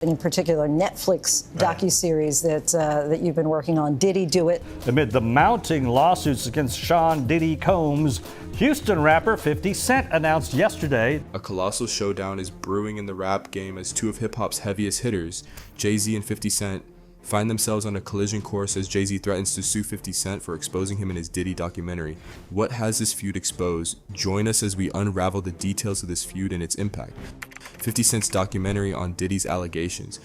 In particular, Netflix docuseries that you've been working on, Diddy Do It. Amid the mounting lawsuits against Sean Diddy Combs, Houston rapper 50 Cent announced yesterday a colossal showdown is brewing in the rap game as two of hip-hop's heaviest hitters, Jay-Z and 50 Cent, find themselves on a collision course as Jay-Z threatens to sue 50 Cent for exposing him in his Diddy documentary. What has this feud exposed? Join us as we unravel the details of this feud and its impact. 50 Cent's documentary on Diddy's allegations.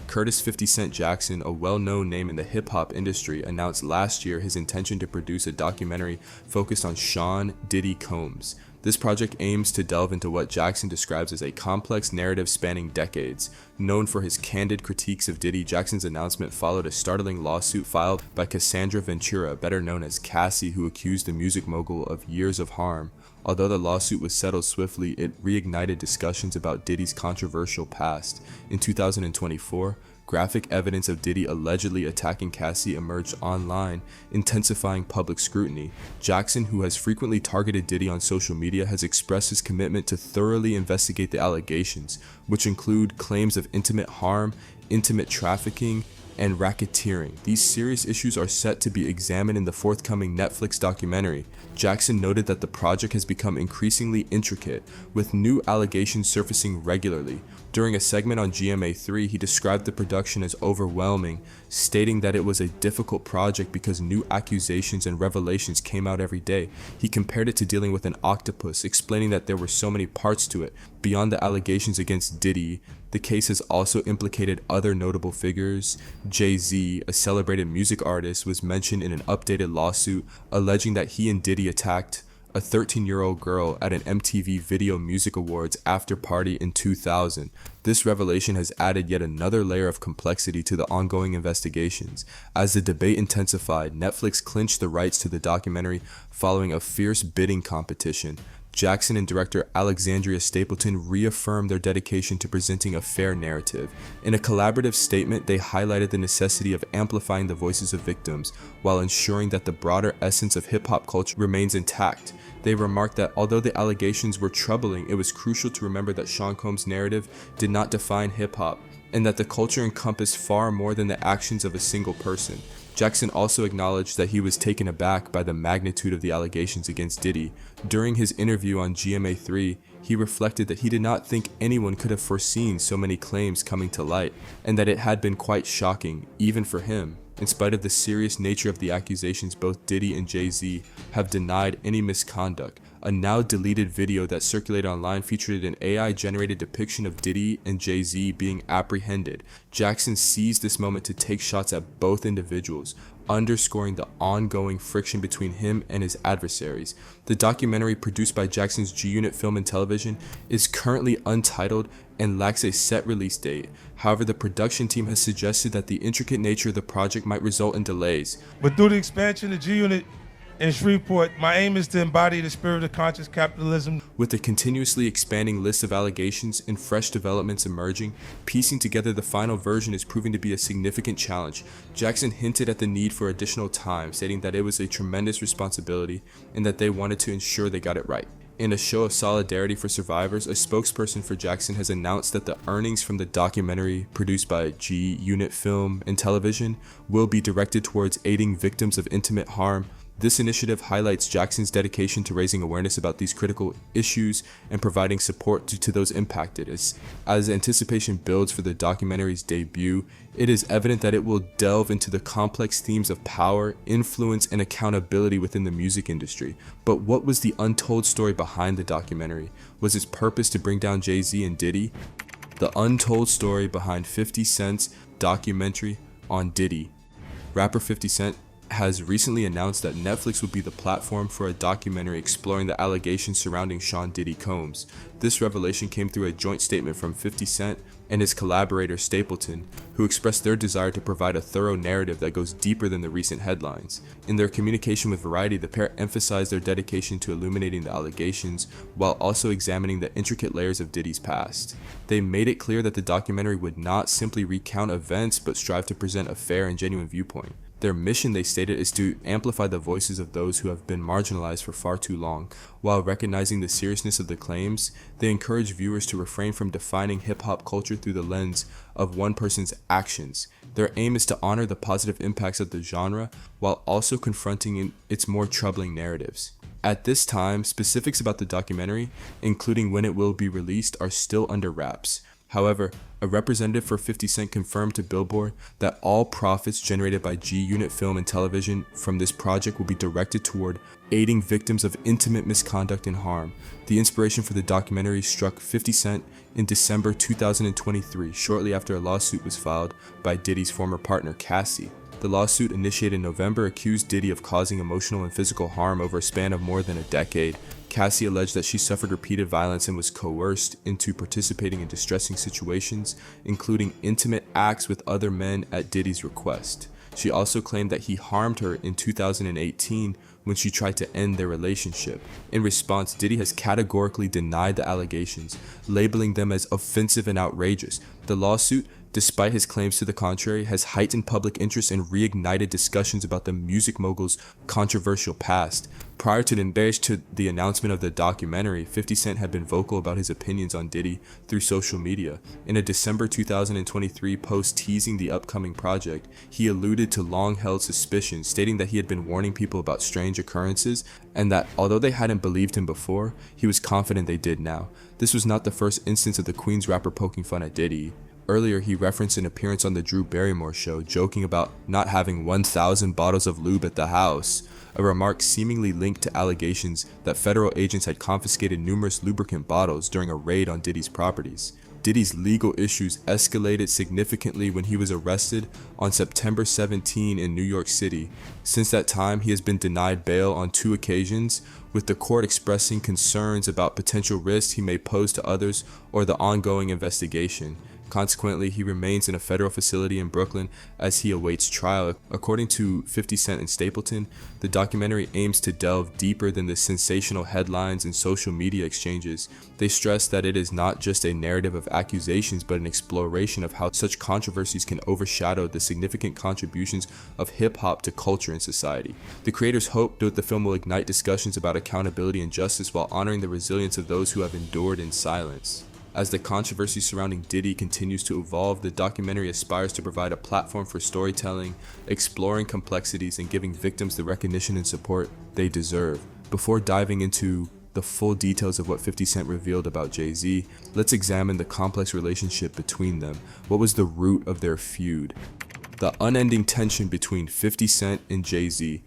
Curtis 50 Cent Jackson, a well-known name in the hip-hop industry, announced last year his intention to produce a documentary focused on Sean Diddy Combs. This project aims to delve into what Jackson describes as a complex narrative spanning decades. Known for his candid critiques of Diddy, Jackson's announcement followed a startling lawsuit filed by Cassandra Ventura, better known as Cassie, who accused the music mogul of years of harm. Although the lawsuit was settled swiftly, it reignited discussions about Diddy's controversial past. In 2024, graphic evidence of Diddy allegedly attacking Cassie emerged online, intensifying public scrutiny. Jackson, who has frequently targeted Diddy on social media, has expressed his commitment to thoroughly investigate the allegations, which include claims of intimate harm, intimate trafficking, and racketeering. These serious issues are set to be examined in the forthcoming Netflix documentary. Jackson noted that the project has become increasingly intricate, with new allegations surfacing regularly. During a segment on GMA3, he described the production as overwhelming, stating that it was a difficult project because new accusations and revelations came out every day. He compared it to dealing with an octopus, explaining that there were so many parts to it. Beyond the allegations against Diddy, the case has also implicated other notable figures. Jay-Z, a celebrated music artist, was mentioned in an updated lawsuit alleging that he and Diddy attacked a 13-year-old girl at an MTV Video Music Awards after party in 2000. This revelation has added yet another layer of complexity to the ongoing investigations. As the debate intensified, Netflix clinched the rights to the documentary following a fierce bidding competition. Jackson and director Alexandria Stapleton reaffirmed their dedication to presenting a fair narrative. In a collaborative statement, they highlighted the necessity of amplifying the voices of victims while ensuring that the broader essence of hip-hop culture remains intact. They remarked that although the allegations were troubling, it was crucial to remember that Sean Combs' narrative did not define hip-hop, and that the culture encompassed far more than the actions of a single person. Jackson also acknowledged that he was taken aback by the magnitude of the allegations against Diddy. During his interview on GMA3, he reflected that he did not think anyone could have foreseen so many claims coming to light, and that it had been quite shocking, even for him. In spite of the serious nature of the accusations, both Diddy and Jay-Z have denied any misconduct. A now deleted video that circulated online featured an AI-generated depiction of Diddy and Jay-Z being apprehended. Jackson seized this moment to take shots at both individuals, underscoring the ongoing friction between him and his adversaries. The documentary, produced by Jackson's G-Unit Film and Television, is currently untitled and lacks a set release date. However, the production team has suggested that the intricate nature of the project might result in delays. But through the expansion of G-Unit in Shreveport, my aim is to embody the spirit of conscious capitalism. With a continuously expanding list of allegations and fresh developments emerging, piecing together the final version is proving to be a significant challenge. Jackson hinted at the need for additional time, stating that it was a tremendous responsibility and that they wanted to ensure they got it right. In a show of solidarity for survivors, a spokesperson for Jackson has announced that the earnings from the documentary, produced by G-Unit Film and Television, will be directed towards aiding victims of intimate harm. This initiative highlights Jackson's dedication to raising awareness about these critical issues and providing support to those impacted. As anticipation builds for the documentary's debut, it is evident that it will delve into the complex themes of power, influence, and accountability within the music industry. But what was the untold story behind the documentary? Was its purpose to bring down Jay-Z and Diddy? The untold story behind 50 Cent's documentary on Diddy. Rapper 50 Cent has recently announced that Netflix would be the platform for a documentary exploring the allegations surrounding Sean Diddy Combs. This revelation came through a joint statement from 50 Cent and his collaborator Stapleton, who expressed their desire to provide a thorough narrative that goes deeper than the recent headlines. In their communication with Variety, the pair emphasized their dedication to illuminating the allegations while also examining the intricate layers of Diddy's past. They made it clear that the documentary would not simply recount events but strive to present a fair and genuine viewpoint. Their mission, they stated, is to amplify the voices of those who have been marginalized for far too long. While recognizing the seriousness of the claims, they encourage viewers to refrain from defining hip-hop culture through the lens of one person's actions. Their aim is to honor the positive impacts of the genre while also confronting its more troubling narratives. At this time, specifics about the documentary, including when it will be released, are still under wraps. However, a representative for 50 Cent confirmed to Billboard that all profits generated by G-Unit Film and Television from this project will be directed toward aiding victims of intimate misconduct and harm. The inspiration for the documentary struck 50 Cent in December 2023, shortly after a lawsuit was filed by Diddy's former partner, Cassie. The lawsuit, initiated in November, accused Diddy of causing emotional and physical harm over a span of more than a decade. Cassie alleged that she suffered repeated violence and was coerced into participating in distressing situations, including intimate acts with other men at Diddy's request. She also claimed that he harmed her in 2018 when she tried to end their relationship. In response, Diddy has categorically denied the allegations, labeling them as offensive and outrageous. The lawsuit, despite his claims to the contrary, has heightened public interest and reignited discussions about the music mogul's controversial past. Prior to the announcement of the documentary, 50 Cent had been vocal about his opinions on Diddy through social media. In a December 2023 post teasing the upcoming project, he alluded to long-held suspicions, stating that he had been warning people about strange occurrences and that although they hadn't believed him before, he was confident they did now. This was not the first instance of the Queens rapper poking fun at Diddy. Earlier, he referenced an appearance on the Drew Barrymore show, joking about not having 1,000 bottles of lube at the house, a remark seemingly linked to allegations that federal agents had confiscated numerous lubricant bottles during a raid on Diddy's properties. Diddy's legal issues escalated significantly when he was arrested on September 17 in New York City. Since that time, he has been denied bail on 2 occasions, with the court expressing concerns about potential risks he may pose to others or the ongoing investigation. Consequently, he remains in a federal facility in Brooklyn as he awaits trial. According to 50 Cent and Stapleton, the documentary aims to delve deeper than the sensational headlines and social media exchanges. They stress that it is not just a narrative of accusations, but an exploration of how such controversies can overshadow the significant contributions of hip-hop to culture and society. The creators hope that the film will ignite discussions about accountability and justice while honoring the resilience of those who have endured in silence. As the controversy surrounding Diddy continues to evolve, the documentary aspires to provide a platform for storytelling, exploring complexities, and giving victims the recognition and support they deserve. Before diving into the full details of what 50 Cent revealed about Jay-Z, let's examine the complex relationship between them. What was the root of their feud? The unending tension between 50 Cent and Jay-Z.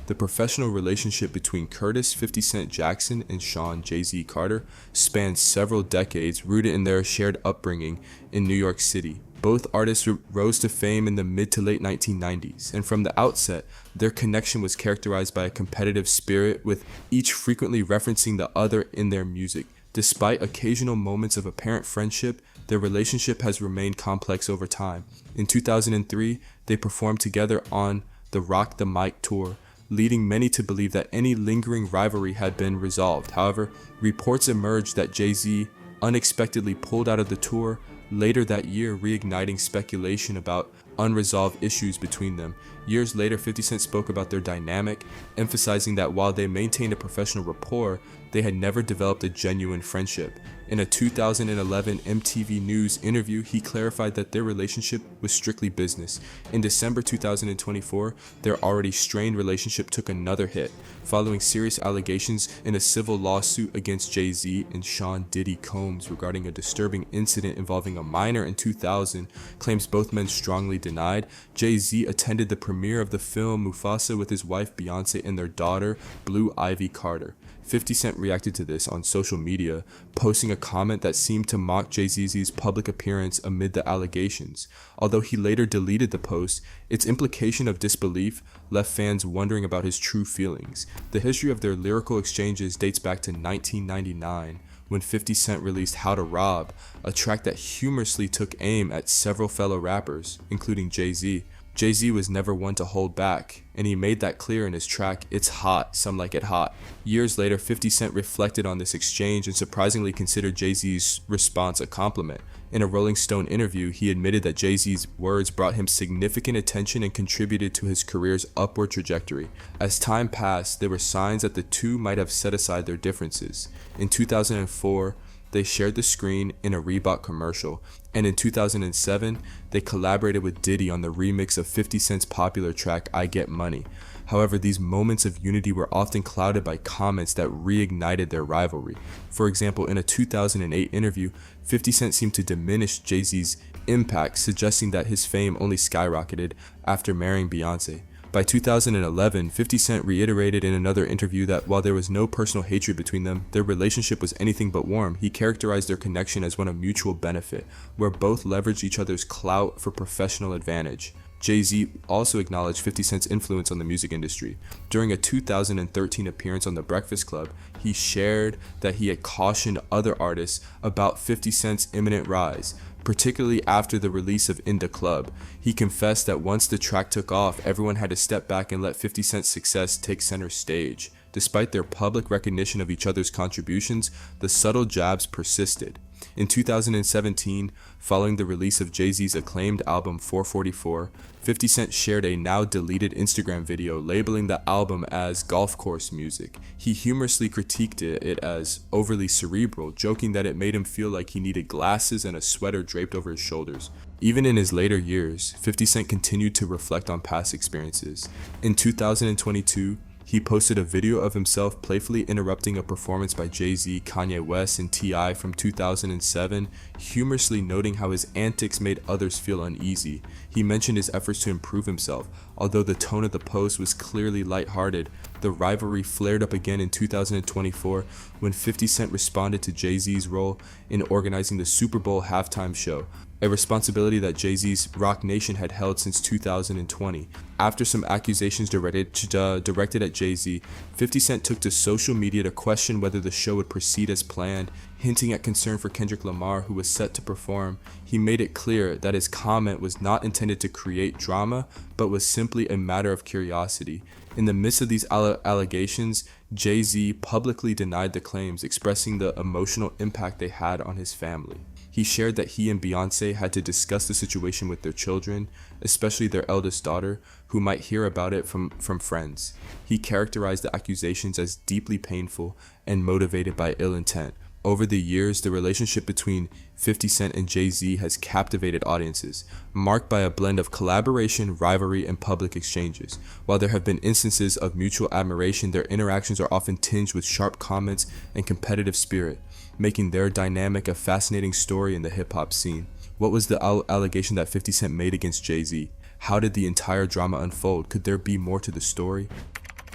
The professional relationship between Curtis 50 Cent Jackson and Sean Jay-Z Carter spans several decades, rooted in their shared upbringing in New York City. Both artists rose to fame in the mid to late 1990s, and from the outset, their connection was characterized by a competitive spirit, with each frequently referencing the other in their music. Despite occasional moments of apparent friendship, their relationship has remained complex over time. In 2003, they performed together on the Rock the Mic tour, leading many to believe that any lingering rivalry had been resolved. However, reports emerged that Jay-Z unexpectedly pulled out of the tour later that year, reigniting speculation about unresolved issues between them. Years later, 50 Cent spoke about their dynamic, emphasizing that while they maintained a professional rapport, they had never developed a genuine friendship. In a 2011 MTV News interview, he clarified that their relationship was strictly business. In December 2024, their already strained relationship took another hit, following serious allegations in a civil lawsuit against Jay-Z and Sean Diddy Combs regarding a disturbing incident involving a minor in 2000, claims both men strongly denied. Jay-Z attended the premiere of the film Mufasa with his wife Beyonce and their daughter, Blue Ivy Carter. 50 Cent reacted to this on social media, posting a comment that seemed to mock Jay-Z's public appearance amid the allegations. Although he later deleted the post, its implication of disbelief left fans wondering about his true feelings. The history of their lyrical exchanges dates back to 1999, when 50 Cent released How to Rob, a track that humorously took aim at several fellow rappers, including Jay-Z. Jay-Z was never one to hold back, and he made that clear in his track It's Hot, Some Like It Hot. Years later, 50 Cent reflected on this exchange and surprisingly considered Jay-Z's response a compliment. In a Rolling Stone interview, he admitted that Jay-Z's words brought him significant attention and contributed to his career's upward trajectory. As time passed, there were signs that the two might have set aside their differences. In 2004, they shared the screen in a Reebok commercial, and in 2007, they collaborated with Diddy on the remix of 50 Cent's popular track, I Get Money. However, these moments of unity were often clouded by comments that reignited their rivalry. For example, in a 2008 interview, 50 Cent seemed to diminish Jay-Z's impact, suggesting that his fame only skyrocketed after marrying Beyonce. By 2011, 50 Cent reiterated in another interview that while there was no personal hatred between them, their relationship was anything but warm. He characterized their connection as one of mutual benefit, where both leveraged each other's clout for professional advantage. Jay-Z also acknowledged 50 Cent's influence on the music industry. During a 2013 appearance on The Breakfast Club, he shared that he had cautioned other artists about 50 Cent's imminent rise, particularly after the release of In Da Club. He confessed that once the track took off, everyone had to step back and let 50 Cent's success take center stage. Despite their public recognition of each other's contributions, the subtle jabs persisted. In 2017, following the release of Jay-Z's acclaimed album 444, 50 Cent shared a now deleted Instagram video labeling the album as golf course music. He humorously critiqued it as overly cerebral, joking that it made him feel like he needed glasses and a sweater draped over his shoulders. Even in his later years, 50 Cent continued to reflect on past experiences. In 2022, he posted a video of himself playfully interrupting a performance by Jay-Z, Kanye West, and T.I. from 2007, humorously noting how his antics made others feel uneasy. He mentioned his efforts to improve himself. Although the tone of the post was clearly lighthearted, the rivalry flared up again in 2024 when 50 Cent responded to Jay-Z's role in organizing the Super Bowl halftime show, a responsibility that Jay-Z's Roc Nation had held since 2020. After some accusations directed at Jay-Z, 50 Cent took to social media to question whether the show would proceed as planned, hinting at concern for Kendrick Lamar, who was set to perform. He made it clear that his comment was not intended to create drama, but was simply a matter of curiosity. In the midst of these allegations, Jay-Z publicly denied the claims, expressing the emotional impact they had on his family. He shared that he and Beyonce had to discuss the situation with their children, especially their eldest daughter, who might hear about it from friends. He characterized the accusations as deeply painful and motivated by ill intent. Over the years, the relationship between 50 Cent and Jay-Z has captivated audiences, marked by a blend of collaboration, rivalry, and public exchanges. While there have been instances of mutual admiration, their interactions are often tinged with sharp comments and competitive spirit, making their dynamic a fascinating story in the hip-hop scene. What was the allegation that 50 Cent made against Jay-Z? How did the entire drama unfold? Could there be more to the story?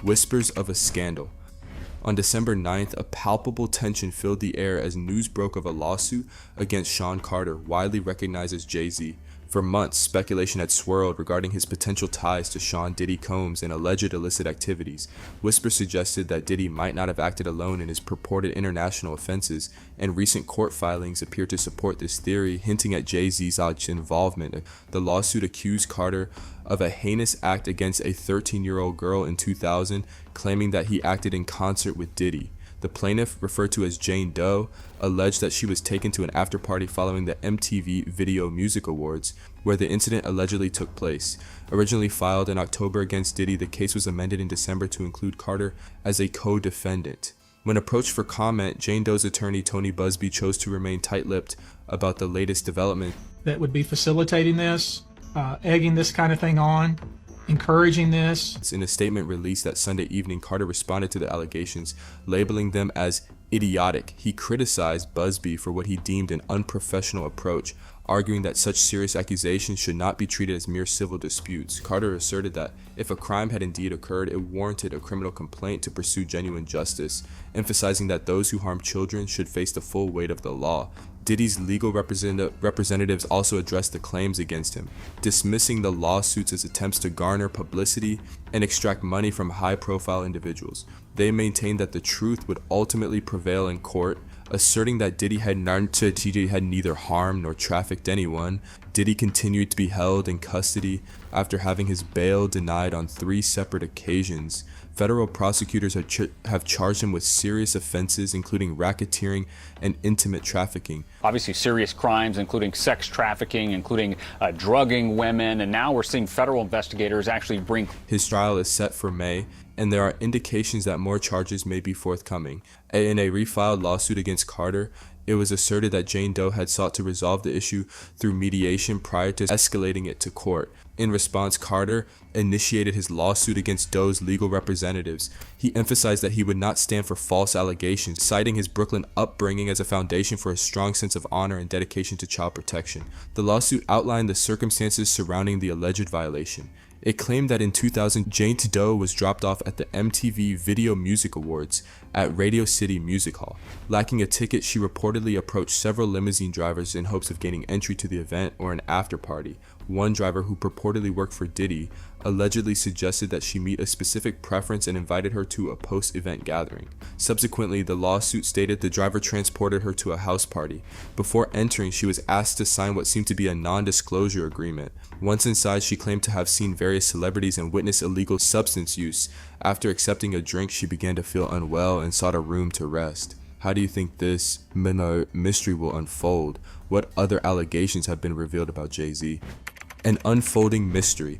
Whispers of a scandal. On December 9th, a palpable tension filled the air as news broke of a lawsuit against Sean Carter, widely recognized as Jay-Z. For months, speculation had swirled regarding his potential ties to Sean Diddy Combs and alleged illicit activities. Whispers suggested that Diddy might not have acted alone in his purported international offenses, and recent court filings appear to support this theory, hinting at Jay-Z's involvement. The lawsuit accused Carter of a heinous act against a 13-year-old girl in 2000, claiming that he acted in concert with Diddy. The plaintiff, referred to as Jane Doe, alleged that she was taken to an after-party following the MTV Video Music Awards, where the incident allegedly took place. Originally filed in October against Diddy, the case was amended in December to include Carter as a co-defendant. When approached for comment, Jane Doe's attorney Tony Busby chose to remain tight-lipped about the latest development. That would be facilitating this, egging this kind of thing on, encouraging this. In a statement released that Sunday evening, Carter responded to the allegations, labeling them as idiotic. He criticized Busby for what he deemed an unprofessional approach, arguing that such serious accusations should not be treated as mere civil disputes. Carter asserted that if a crime had indeed occurred, it warranted a criminal complaint to pursue genuine justice, emphasizing that those who harm children should face the full weight of the law. Diddy's legal representatives also addressed the claims against him, dismissing the lawsuits as attempts to garner publicity and extract money from high-profile individuals. They maintained that the truth would ultimately prevail in court, asserting that Diddy had neither harmed nor trafficked anyone. Diddy continued to be held in custody after having his bail denied on 3 separate occasions. Federal prosecutors have charged him with serious offenses, including racketeering and intimate trafficking. Obviously serious crimes, including sex trafficking, including drugging women, and now we're seeing federal investigators actually bring... His trial is set for May, and there are indications that more charges may be forthcoming. In a refiled lawsuit against Carter, it was asserted that Jane Doe had sought to resolve the issue through mediation prior to escalating it to court. In response, Carter initiated his lawsuit against Doe's legal representatives. He emphasized that he would not stand for false allegations, citing his Brooklyn upbringing as a foundation for a strong sense of honor and dedication to child protection. The lawsuit outlined the circumstances surrounding the alleged violation. It claimed that in 2000, Jane Doe was dropped off at the MTV Video Music Awards at Radio City Music Hall. Lacking a ticket, she reportedly approached several limousine drivers in hopes of gaining entry to the event or an after party. One driver, who purportedly worked for Diddy, allegedly suggested that she meet a specific preference and invited her to a post-event gathering. Subsequently, the lawsuit stated the driver transported her to a house party. Before entering, she was asked to sign what seemed to be a non-disclosure agreement. Once inside, she claimed to have seen various celebrities and witnessed illegal substance use. After accepting a drink, she began to feel unwell and sought a room to rest. How do you think this mystery will unfold? What other allegations have been revealed about Jay-Z? An unfolding mystery.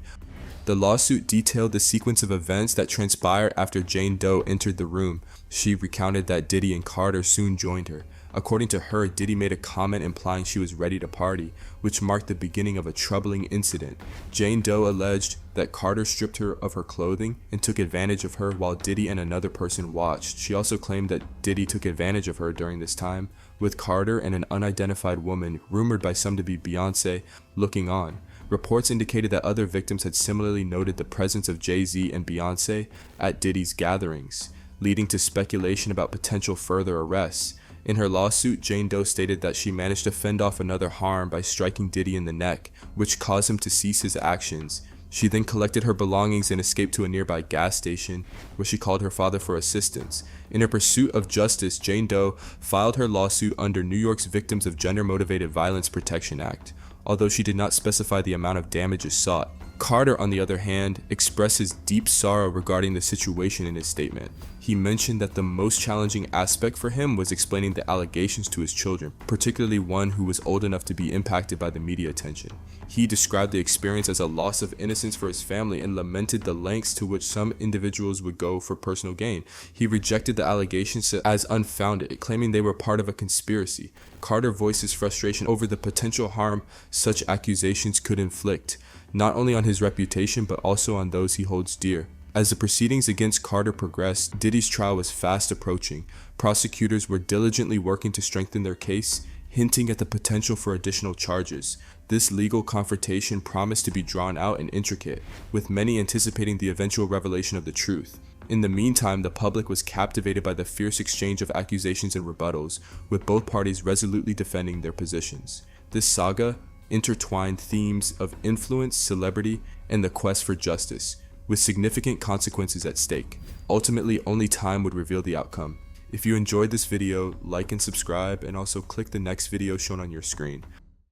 The lawsuit detailed the sequence of events that transpired after Jane Doe entered the room. She recounted that Diddy and Carter soon joined her. According to her, Diddy made a comment implying she was ready to party, which marked the beginning of a troubling incident. Jane Doe alleged that Carter stripped her of her clothing and took advantage of her while Diddy and another person watched. She also claimed that Diddy took advantage of her during this time, with Carter and an unidentified woman, rumored by some to be Beyonce, looking on. Reports indicated that other victims had similarly noted the presence of Jay-Z and Beyonce at Diddy's gatherings, leading to speculation about potential further arrests. In her lawsuit, Jane Doe stated that she managed to fend off another harm by striking Diddy in the neck, which caused him to cease his actions. She then collected her belongings and escaped to a nearby gas station, where she called her father for assistance. In her pursuit of justice, Jane Doe filed her lawsuit under New York's Victims of Gender-Motivated Violence Protection Act, although she did not specify the amount of damages sought. Carter, on the other hand, expressed his deep sorrow regarding the situation in his statement. He mentioned that the most challenging aspect for him was explaining the allegations to his children, particularly one who was old enough to be impacted by the media attention. He described the experience as a loss of innocence for his family and lamented the lengths to which some individuals would go for personal gain. He rejected the allegations as unfounded, claiming they were part of a conspiracy. Carter voiced his frustration over the potential harm such accusations could inflict, not only on his reputation but also on those he holds dear. As the proceedings against Carter progressed, Diddy's trial was fast approaching. Prosecutors were diligently working to strengthen their case, hinting at the potential for additional charges. This legal confrontation promised to be drawn out and intricate, with many anticipating the eventual revelation of the truth. In the meantime, the public was captivated by the fierce exchange of accusations and rebuttals, with both parties resolutely defending their positions. This saga intertwined themes of influence, celebrity, and the quest for justice, with significant consequences at stake. Ultimately, only time would reveal the outcome. If you enjoyed this video, like and subscribe, and also click the next video shown on your screen.